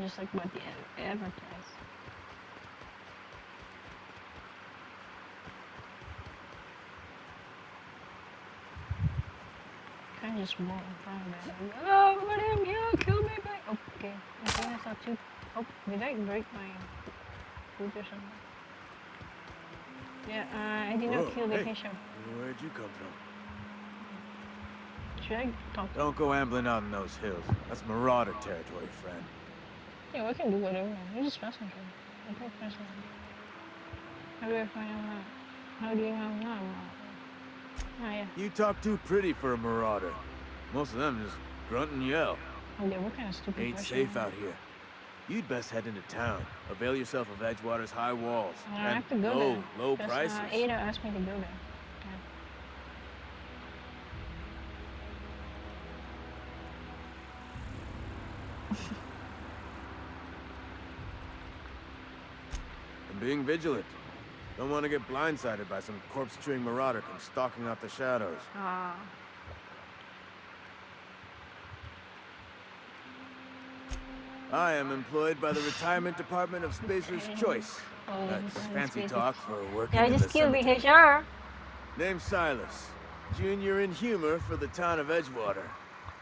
Just like what they advertise. Kind of just walk in front of it. Like, oh, what am you? Kill me back. Oh, okay. I think I saw two. Oh, did I break my food or something? Yeah, I did not kill the fish. Where'd you come from? Should I talk to Don't go ambling out in those hills. That's marauder territory, friend. Yeah, we can do whatever. You're just messenger. I'm not messenger. How do I find out that? How do you know I'm not a marauder? Ah, yeah. You talk too pretty for a marauder. Most of them just grunt and yell. Oh, yeah, what kind of stupid Ain't question? safe out here. You'd best head into town. Avail yourself of Edgewater's high walls. I have to and go there. low prices. Ada asked me to go there. Yeah. And being vigilant. Don't want to get blindsided by some corpse-chewing marauder come stalking out the shadows. Ah. I am employed by the Retirement Department of Spacer's Choice. That's fancy talk for working Yeah, I in the just killed the cemetery. HR. Name's Silas. Junior in humor for the town of Edgewater.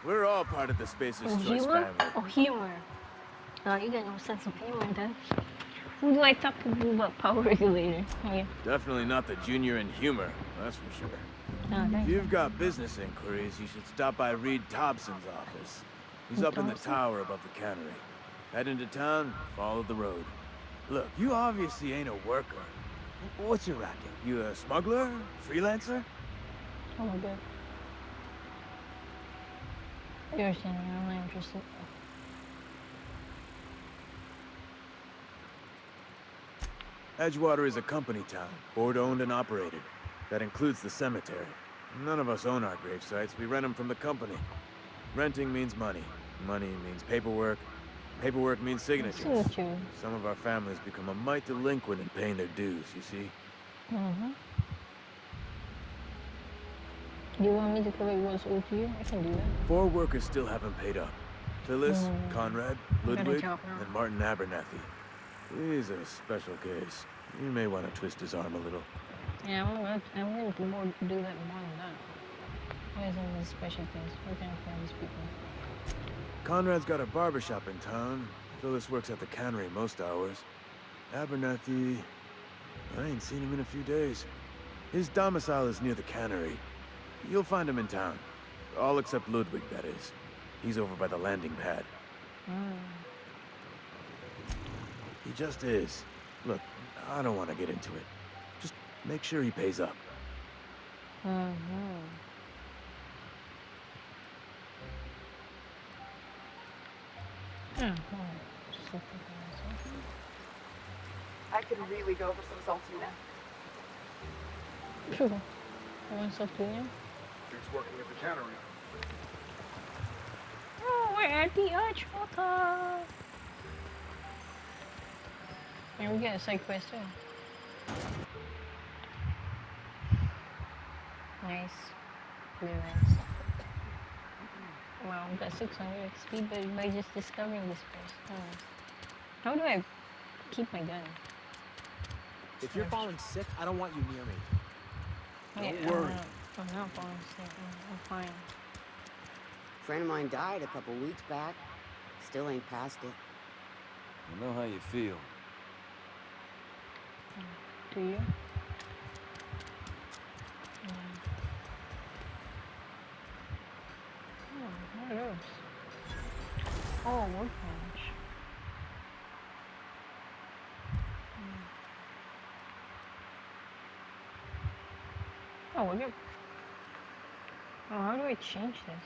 We're all part of the Spacer's Choice family. Oh, humor. You got no sense of humor then. Who do I talk to about power regulator? Oh, yeah. Definitely not the junior in humor, that's for sure. No, If you've got business inquiries, you should stop by Reed Thompson's office. He's up in the tower above the cannery. Head into town, follow the road. Look, you obviously ain't a worker. What's your racket? You a smuggler? Freelancer? Oh my god. You're saying I'm not interested. Edgewater is a company town, board-owned and operated. That includes the cemetery. None of us own our grave sites. We rent them from the company. Renting means money. Money means paperwork. Paperwork means signatures. Some of our families become a mite delinquent in paying their dues, you see? Mm-hmm. You want me to collect what's owed to you? I can do that. 4 workers still haven't paid up. Phyllis, Conrad, Ludwig, and Martin Abernathy. He's a special case. You may want to twist his arm a little. Yeah, I'm going to do that more than that. What is in this special case? What can I find these people? Conrad's got a barbershop in town. Phyllis works at the cannery most hours. Abernathy... I ain't seen him in a few days. His domicile is near the cannery. You'll find him in town. All except Ludwig, that is. He's over by the landing pad. He just is. Look, I don't want to get into it. Just make sure he pays up. I could really go for some saltine. Sure. You want saltine? He's working at the cannery. Oh, we're at the Edgewater. And we get a side quest too. Nice. Really nice. Wow, we got 600 XP by just discovering this place. How do I keep my gun? If you're falling sick, I don't want you near me. Don't worry. I'm not falling sick. I'm fine. A friend of mine died a couple weeks back. Still ain't past it. I know how you feel. Do you? What are those? Oh, workbench. Oh, we're good. Oh, how do I change this?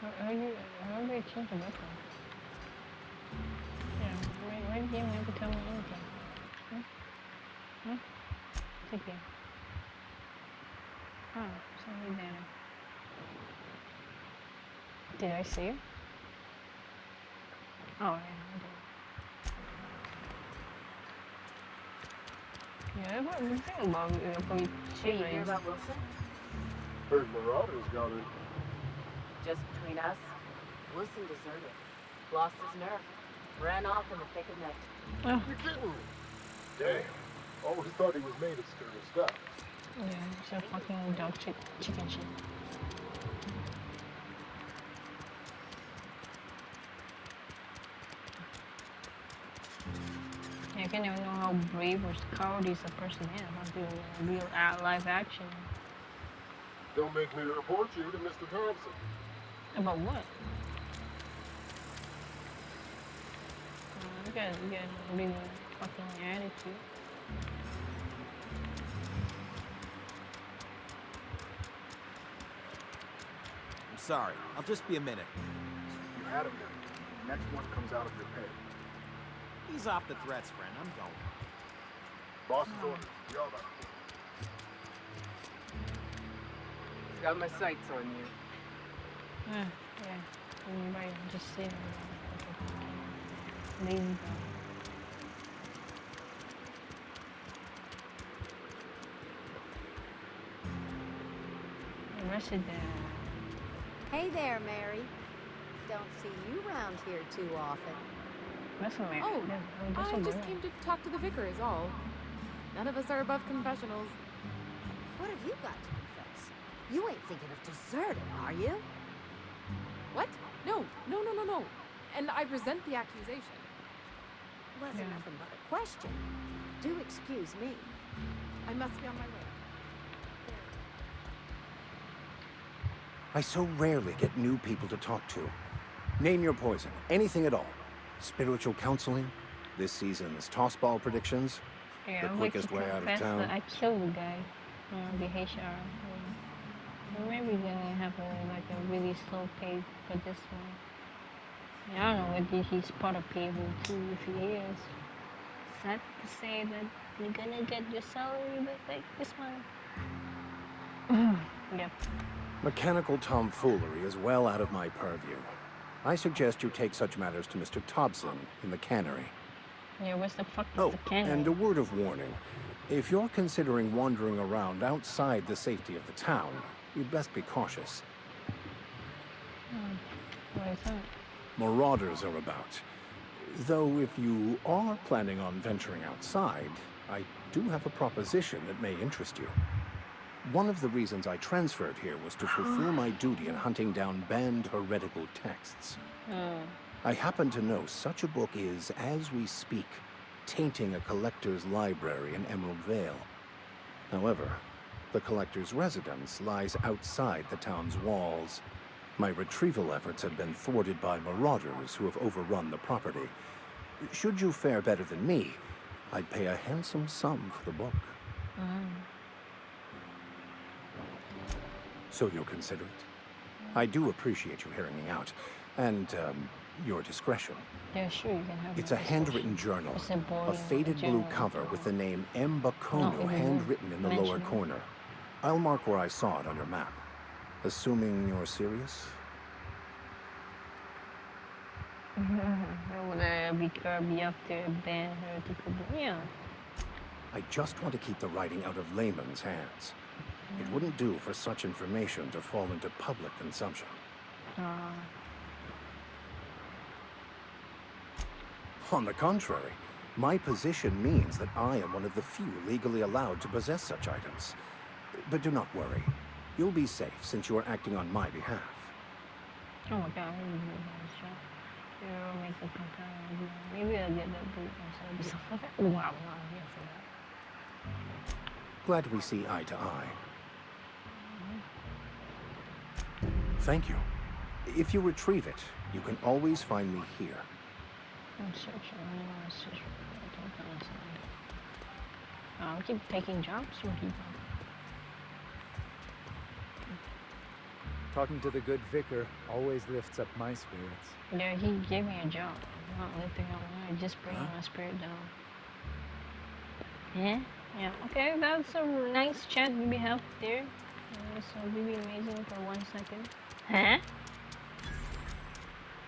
How do I change the weapon? Yeah, why did the game never tell me anything? Take it. Oh, something better. Did I save? Oh, yeah, I did. Yeah, what do you think about it? Probably Hey, you hear about Wilson? Heard Marauders got it. Just between us, Wilson deserted. Lost his nerve. Ran off in the thick of night. Oh, You're kidding me. Damn. Always thought he was made of sterner stuff. yeah, it's a fucking dog chicken shit. Yeah, I can never know how brave or cowardly a person is until real live action. Don't make me report you to Mr. Thompson. About what? You got a really fucking attitude. I'm sorry. I'll just be a minute. You had him then. The next one comes out of your pay. Ease off the threats, friend. I'm going. Boss's orders. We all got He's got my sights on you. Yeah, you're right. I'm just sitting there. Lazy dog. Arrested there. Hey there, Mary. Don't see you around here too often. That's a man. Oh, that's I just came to talk to the vicar is all. None of us are above confessionals. What have you got to confess? You ain't thinking of deserting, are you? What? No. And I resent the accusation. Wasn't Yeah. nothing but a question. Do excuse me. I must be on my way. I so rarely get new people to talk to. Name your poison, anything at all. Spiritual counseling, this season's tossball predictions, Yeah, the I would quickest like to way out of confess town. that I killed the guy, the HR. Maybe gonna have like a really slow pace for this one. Yeah, I don't know if he's part of payroll too. If he is, sad to say that you're gonna get your salary back like this month. Yep. Mechanical tomfoolery is well out of my purview. I suggest you take such matters to Mr. Thompson in the cannery. Yeah, what's the fuck is Oh, the cannon? and a word of warning. If you're considering wandering around outside the safety of the town, you'd best be cautious. What is that? Marauders are about. Though if you are planning on venturing outside, I do have a proposition that may interest you. One of the reasons I transferred here was to fulfill my duty in hunting down banned heretical texts. I happen to know such a book is, as we speak, tainting a collector's library in Emerald Vale. However, the collector's residence lies outside the town's walls. My retrieval efforts have been thwarted by marauders who have overrun the property. Should you fare better than me, I'd pay a handsome sum for the book. So you'll consider it? I do appreciate you hearing me out, and your discretion. Yeah, sure, you can have It's my a handwritten journal, It's a a boring faded blue journal. cover with the name M. Bakono No, it handwritten in the lower mention it. corner. I'll mark where I saw it on your map. Assuming you're serious? Would I be up there, ban her to put yeah. I just want to keep the writing out of layman's hands. It wouldn't do for such information to fall into public consumption. On the contrary, my position means that I am one of the few legally allowed to possess such items. But do not worry. You'll be safe since you are acting on my behalf. Oh my god, I really do this shot. You'll make the compound. Maybe I'll get that boot instead of something. Oh wow, no, I'm here for that. Glad we see eye to eye. Thank you. If you retrieve it, you can always find me here. I'm searching. I don't want to search for it. I don't understand. I'll keep taking jobs from people. Talking to the good vicar always lifts up my spirits. Yeah, he gave me a job. I'm not lifting up now. Just bringing my spirit down. Yeah? Yeah. Okay, that's a nice chat we have there. It's really amazing for 1 second. Huh?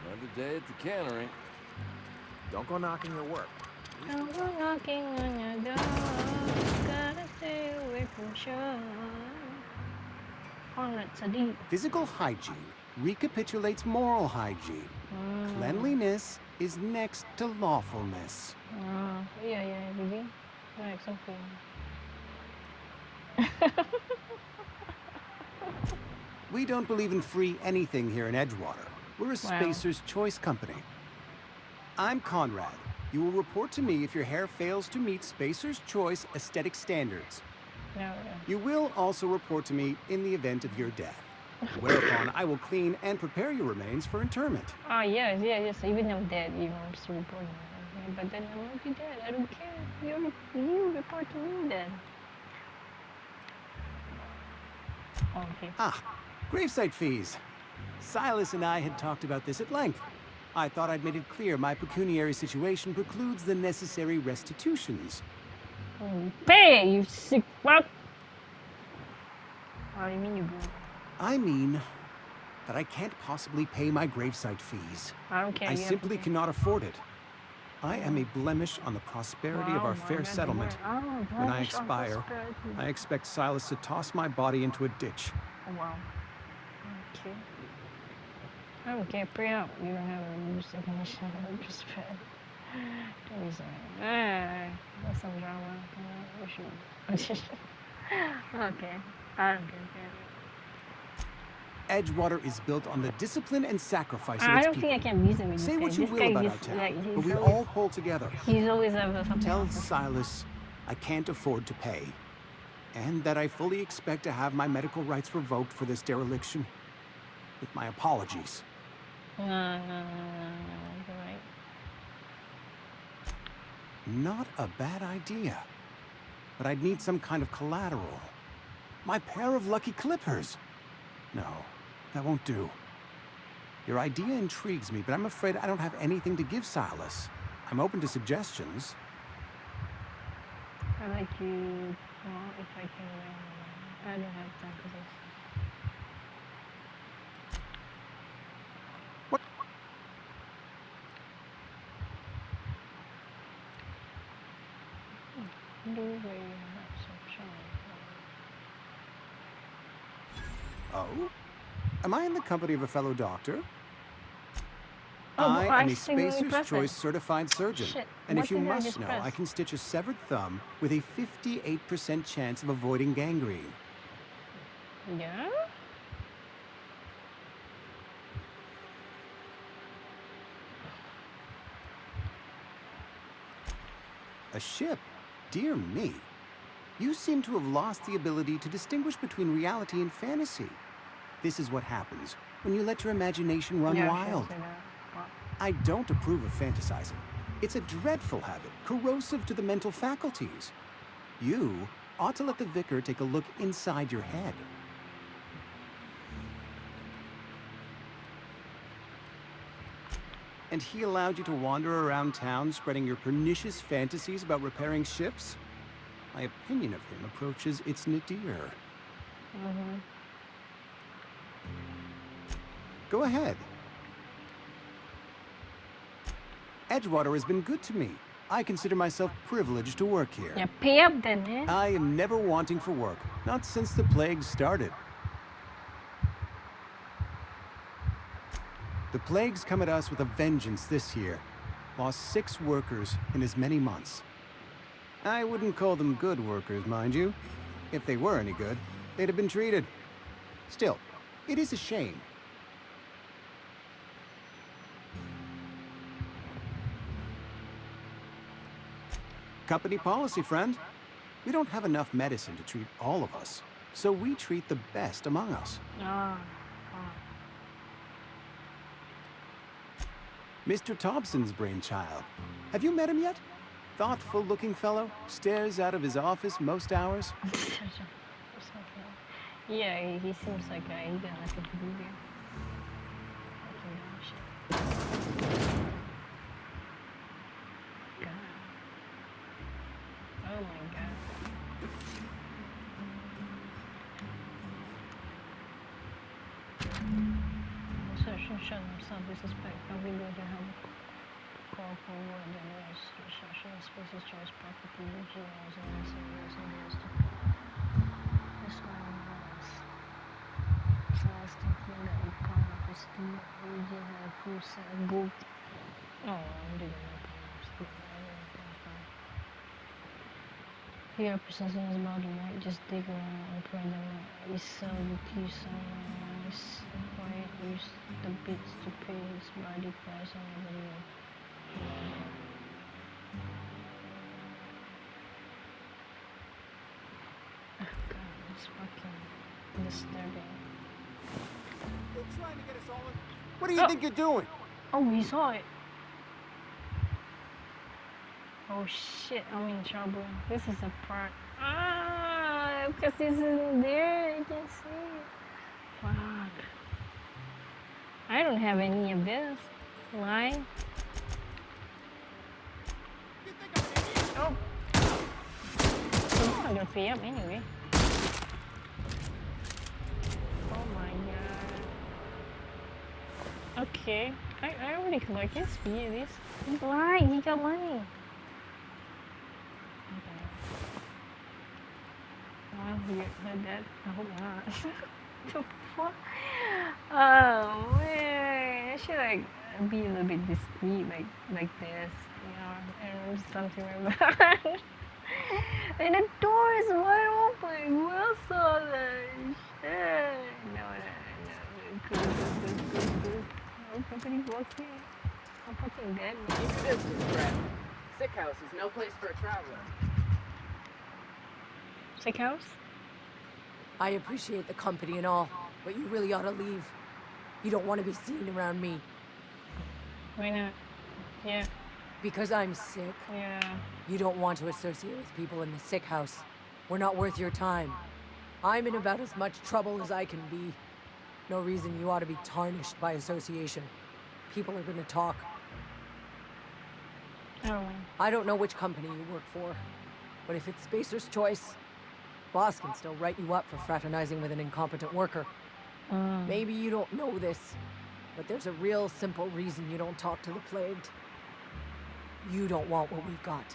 Another day at the cannery. Don't go knocking your work. Don't go knocking on your door. Gotta stay away from shore. Alright, Sadiq. Physical hygiene recapitulates moral hygiene. Cleanliness is next to lawfulness. Yeah, really. Right, something. We don't believe in free anything here in Edgewater. We're a Spacer's Choice company. I'm Conrad. You will report to me if your hair fails to meet Spacer's Choice aesthetic standards. You will also report to me in the event of your death, whereupon I will clean and prepare your remains for interment. Yes. Even if I'm dead, I'm still reporting. But then I won't be dead. I don't care. You report to me then. Okay. Gravesite fees. Silas and I had talked about this at length. I thought I'd made it clear my pecuniary situation precludes the necessary restitutions. Pay, you sick fuck! What do you mean you go? I mean that I can't possibly pay my gravesite fees. I don't care. I simply cannot afford it. I am a blemish on the prosperity of our fair settlement. When I expire, I expect Silas to toss my body into a ditch. Oh, wow. Okay. I don't care. Pray up. You don't have a loose definition of prosperity. That's some drama. Okay. I don't care. Edgewater is built on the discipline and sacrifice of its I don't people. think I can reason with you. Say what you will about our town, but we all pull together. He's always something. Tell Silas I can't afford to pay, and that I fully expect to have my medical rights revoked for this dereliction. With my apologies. No, you're right. Not a bad idea. But I'd need some kind of collateral. My pair of lucky clippers. No, that won't do. Your idea intrigues me, but I'm afraid I don't have anything to give Silas. I'm open to suggestions. I like you. Well, if I can, I don't have time for this. What? Oh? Am I in the company of a fellow doctor? I am a Spacer's Choice certified surgeon. And if you must know, I can stitch a severed thumb with a 58% chance of avoiding gangrene. Yeah? A ship? Dear me. You seem to have lost the ability to distinguish between reality and fantasy. This is what happens when you let your imagination run wild. I don't approve of fantasizing. It's a dreadful habit, corrosive to the mental faculties. You ought to let the vicar take a look inside your head. And he allowed you to wander around town spreading your pernicious fantasies about repairing ships? My opinion of him approaches its nadir. Go ahead. Edgewater has been good to me. I consider myself privileged to work here. Yeah, pay up then, eh? I am never wanting for work, not since the plague started. The plague's come at us with a vengeance this year. Lost 6 workers in as many months. I wouldn't call them good workers, mind you. If they were any good, they'd have been treated. Still, it is a shame. Company policy, friend. We don't have enough medicine to treat all of us, so we treat the best among us. Mr. Thompson's brainchild. Have you met him yet? Thoughtful-looking fellow, stares out of his office most hours. Yeah, he seems like a nothing to do here. Oh my god. Show some disrespect. I'm really going to have a call for more than restriction of Spacer's Choice property, GMOs, and SMOs, and the rest of it. This one was. So I was thinking that we come up with the origin and full set of book Oh, I'm doing my plans. Here, processing is about to right. Just dig around and pray them out. We sell the tea someone else. Quiet, use the bits to pay his body price and everything. Oh god, it's fucking disturbing. They're trying to get us all in. What do you think you're doing? Oh, we saw it. Oh shit, I'm in trouble. This is a part. Ah, because this isn't there. You can see it. Fuck. I don't have any of this. Why? Oh. I'm gonna pay up anyway. Oh my god. Okay. I already collect his fee. He's lying. He got money. Okay. Well, you heard that? I hope not. The fuck? Oh man. I should like be a little bit discreet like this. You know, and something like that. And the door is wide open. Who else saw that? Shit. No. Good. No, somebody's walking. I'm fucking dead, man. Keep your distance, Brad. Sick house is no place for a traveler. Sick house? I appreciate the company and all, but you really ought to leave. You don't want to be seen around me. Why not? Yeah. Because I'm sick? Yeah. You don't want to associate with people in the sick house. We're not worth your time. I'm in about as much trouble as I can be. No reason you ought to be tarnished by association. People are gonna talk. Oh. I don't know which company you work for, but if it's Spacer's choice, boss can still write you up for fraternizing with an incompetent worker. Maybe you don't know this, but there's a real simple reason you don't talk to the plagued. You don't want what we've got.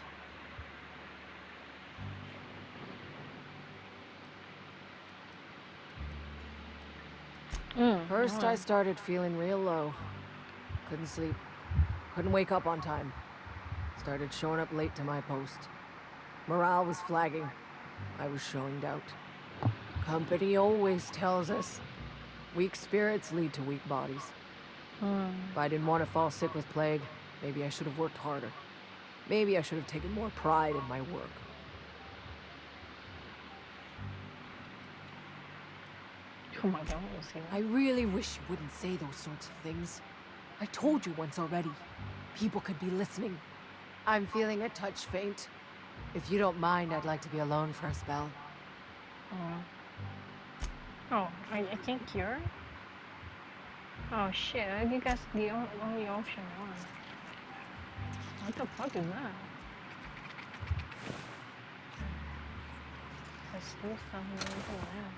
First, I started feeling real low. Couldn't sleep. Couldn't wake up on time. Started showing up late to my post. Morale was flagging. I was showing doubt. Company always tells us weak spirits lead to weak bodies. If I didn't want to fall sick with plague, maybe I should have worked harder. Maybe I should have taken more pride in my work. Oh my god, I really wish you wouldn't say those sorts of things. I told you once already. People could be listening. I'm feeling a touch faint. If you don't mind, I'd like to be alone for a spell. Oh, I can't cure? Oh shit, I think that's the only option one. What the fuck is that? Let's do something like that.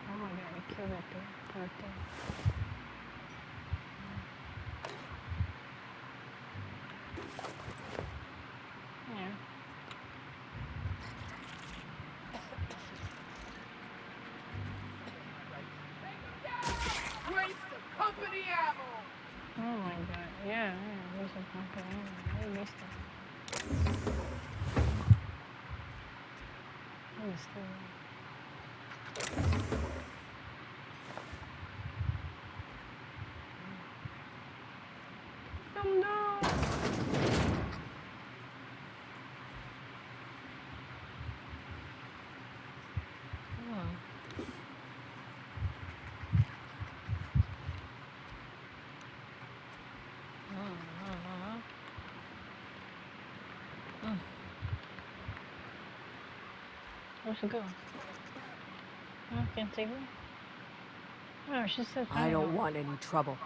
Oh my god, I killed that thing. Poor thing. Yeah. Waste of company ammo! Oh my god, yeah, waste of company ammo. I missed it. I missed it. Come down! Where's it go? Oh, can't take me? Oh, she said I don't want any trouble.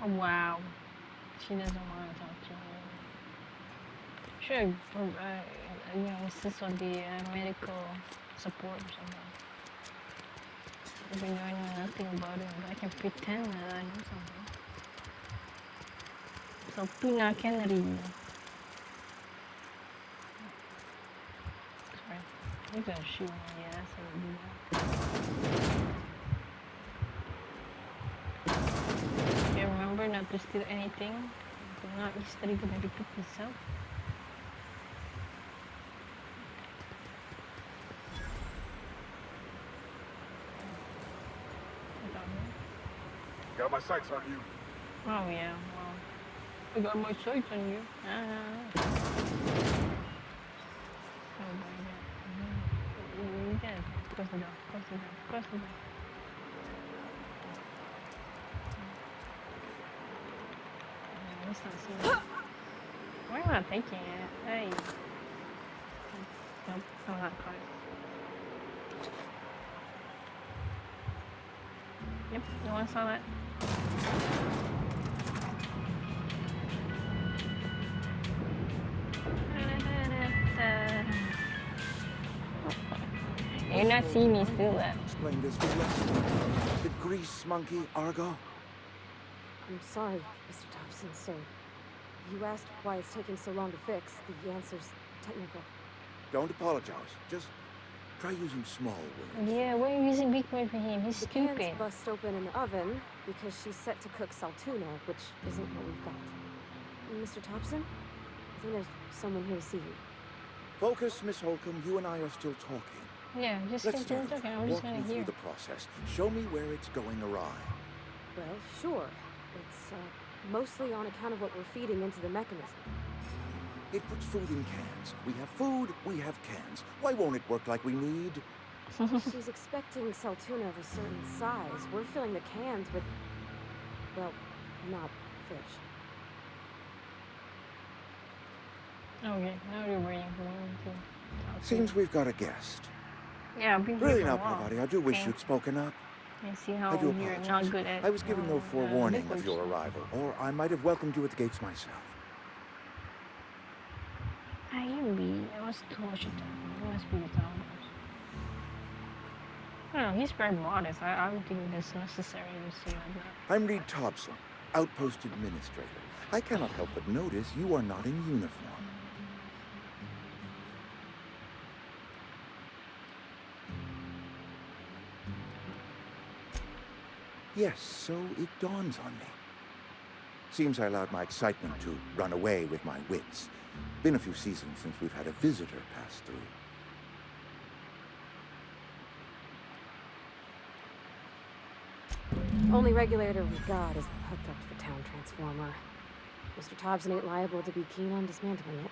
Oh, wow. She doesn't want to talk to you. Should, insist on the medical support or something. Even though I know nothing about it, but I can pretend that I know something. So, Pina Kennedy. He's gonna shoot me, yeah, that's what we do. Okay, remember not to steal anything. Do not easily gonna repeat itself. Got my sights on you. Oh yeah, well, I got my sights on you. Oh my god. You can close the door, close the door, close the door. Let's not see that. Why am I not taking it? Hey. Nope, I'm not caught. Yep, no one saw that. You're not seeing me steal that. Explain this to us. The grease monkey, Argo? I'm sorry, Mr. Thompson, sir. You asked why it's taking so long to fix. The answer's technical. Don't apologize. Just try using small words. Yeah, why are you using big word for him? He's the stupid. Can's bust open in the oven because she's set to cook saltuna, which isn't what we've got. Mr. Thompson? I think there's someone here to see you. Focus, Miss Holcomb. You and I are still talking. Yeah, just Let's continue talking. I'm just gonna Walk me hear. through the process. Show me where it's going awry. Well, sure. It's mostly on account of what we're feeding into the mechanism. It puts food in cans. We have food, we have cans. Why won't it work like we need? She's expecting saltuna of a certain size. We're filling the cans with, well, not fish. Okay, now you're waiting for me to talk. Seems we've got a guest. Yeah, I've been Really here for now, a while. Parvati, I do wish Okay. you'd spoken up. I see how I do you're apologize. not good at I was given no forewarning of liquids. your arrival, or I might have welcomed you at the gates myself. I was told you that. It must be the Thomas. I don't know, he's very modest. I don't think it's necessary to say like that. I'm Reed Thompson, Outpost Administrator. I cannot help but notice you are not in uniform. Yes, so it dawns on me. Seems I allowed my excitement to run away with my wits. Been a few seasons since we've had a visitor pass through. Only regulator we got is hooked up to the town transformer. Mr. Thompson ain't liable to be keen on dismantling it.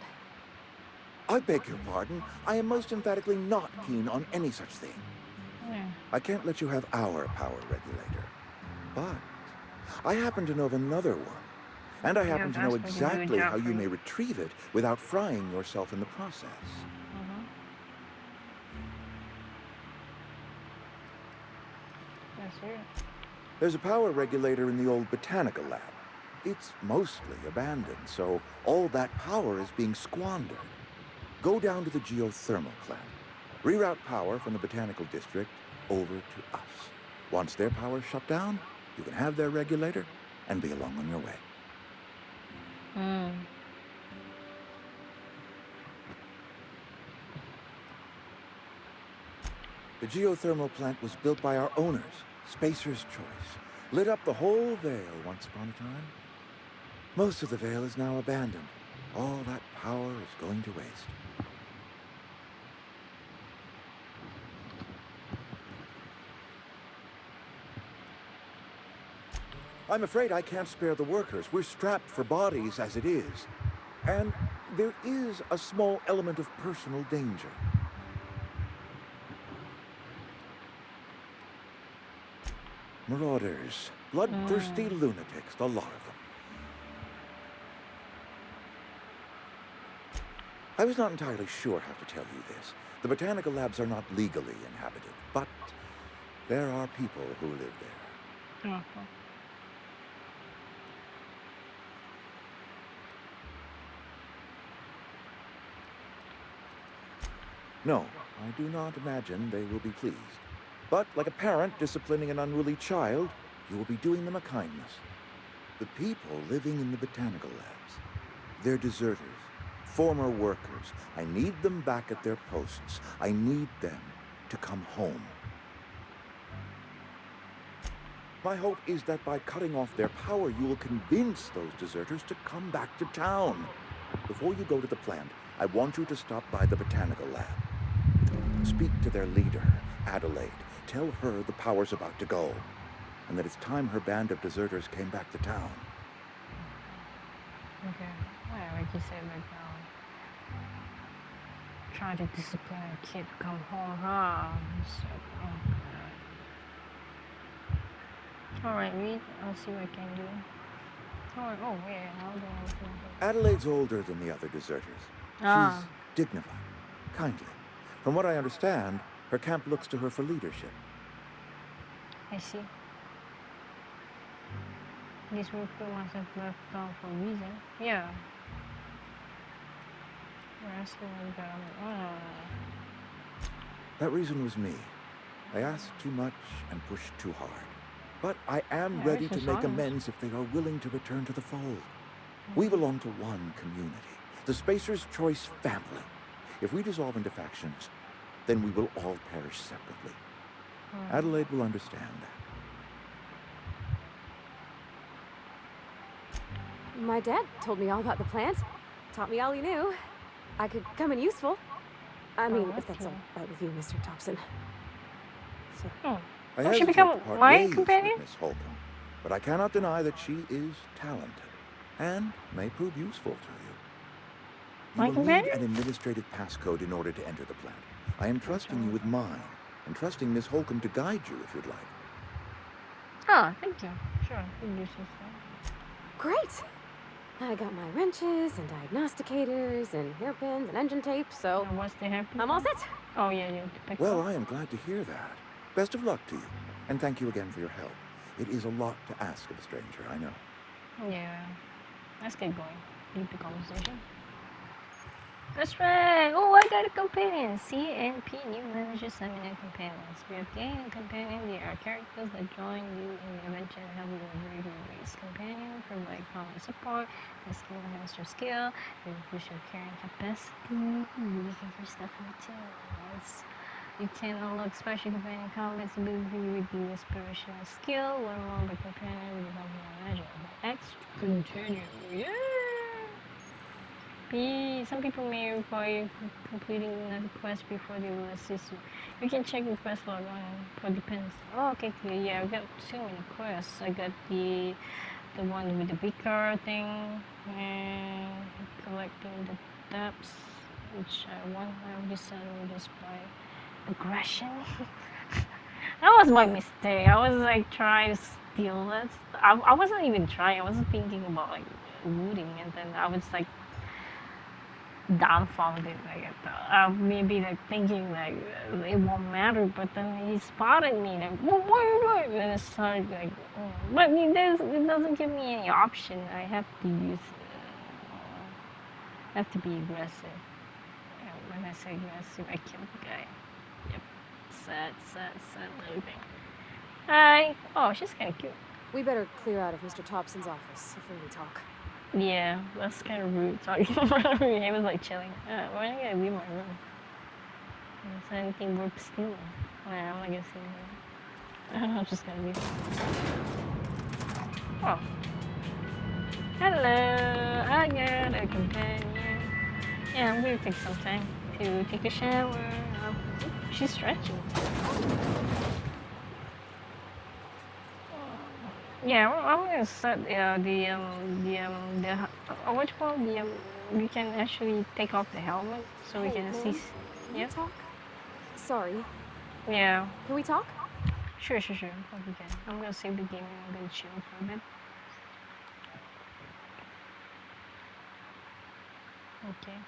I beg your pardon. I am most emphatically not keen on any such thing. Yeah. I can't let you have our power regulator. But I happen to know of another one. And I happen to know exactly how you may retrieve it without frying yourself in the process. That's weird. There's a power regulator in the old botanical lab. It's mostly abandoned, so all that power is being squandered. Go down to the geothermal plant. Reroute power from the botanical district over to us. Once their power's shut down, you can have their regulator and be along on your way. The geothermal plant was built by our owners, Spacer's Choice. Lit up the whole Vale once upon a time. Most of the Vale is now abandoned. All that power is going to waste. I'm afraid I can't spare the workers. We're strapped for bodies as it is. And there is a small element of personal danger. Marauders. Bloodthirsty lunatics, the lot of them. I was not entirely sure how to tell you this. The botanical labs are not legally inhabited, but there are people who live there. No, I do not imagine they will be pleased. But like a parent disciplining an unruly child, you will be doing them a kindness. The people living in the botanical labs, they're deserters, former workers. I need them back at their posts. I need them to come home. My hope is that by cutting off their power, you will convince those deserters to come back to town. Before you go to the plant, I want you to stop by the botanical lab. Speak to their leader, Adelaide. Tell her the power's about to go, and that it's time her band of deserters came back to town. Okay. Yeah, like you said, like trying to discipline a kid to come home, huh? So, alright, Reed. I'll see what I can do. Alright, oh yeah, I'll do anything. Adelaide's older than the other deserters. She's dignified, kindly. From what I understand, her camp looks to her for leadership. I see. This recruit must have left town for a reason. Yeah. That reason was me. I asked too much and pushed too hard. But I am ready to make amends if they are willing to return to the fold. We belong to one community, the Spacer's Choice family. If we dissolve into factions, then we will all perish separately. Adelaide will understand that. My dad told me all about the plant. Taught me all he knew. I could come in useful. I mean, if that's all right with you, Mr. Thompson. So. I hesitate to part ways with Miss Holcomb, but I cannot deny that she is talented and may prove useful to you. You will need an administrative passcode in order to enter the plant. I am trusting you with mine, and trusting Miss Holcomb to guide you if you'd like. Oh, thank you. Sure, great! I got my wrenches and diagnosticators and hairpins and engine tape, so I'm all set. Oh yeah. Well, I am glad to hear that. Best of luck to you, and thank you again for your help. It is a lot to ask of a stranger, I know. Yeah. Let's get going. Keep the conversation. That's right. Oh, I got a companion. CNP new manager summoning companions. We have gained a companion. They are characters that join you in the adventure and help you with your race. Companion provide common support. The skill enhance your skill. They increase your carrying capacity. Looking for stuff in the teams. You can unlock special companion combats ability with the inspirational skill. Learn more about companion with the manager. X continue. Yeah. Some people may require completing another quest before they will assist you. You can check the quest log on for depends. Oh, okay, yeah, I got too many quests. I got the one with the big car thing and collecting the depths, which I want. I decided just by aggression. That was my mistake. I was like trying to steal it. I wasn't even trying. I wasn't thinking about like looting, and then I was like dumbfounded. Like maybe like thinking like it won't matter, but then he spotted me. Like, what are you doing? And it started like, but it doesn't give me any option. I have to use. Have to be aggressive. When I say aggressive, I kill the guy. Yep. Sad little thing. Hi. Oh, she's kind of cute. We better clear out of Mr. Thompson's office before we talk. Yeah, that's kind of rude. Talking he was like chilling. Why are you gonna leave my room? Is there anything worth stealing? I'm not gonna steal anything. I'm just gonna leave. Oh. Hello, I got a companion. Yeah, I'm gonna take some time to take a shower. She's stretching. Yeah, I'm gonna set what you call we can actually take off the helmet so we can see. Yeah. Talk. Sorry. Yeah. Can we talk? Sure. We can. I'm gonna save the game and I'm gonna chill for a bit. Okay.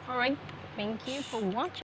All right. Thank you for watching.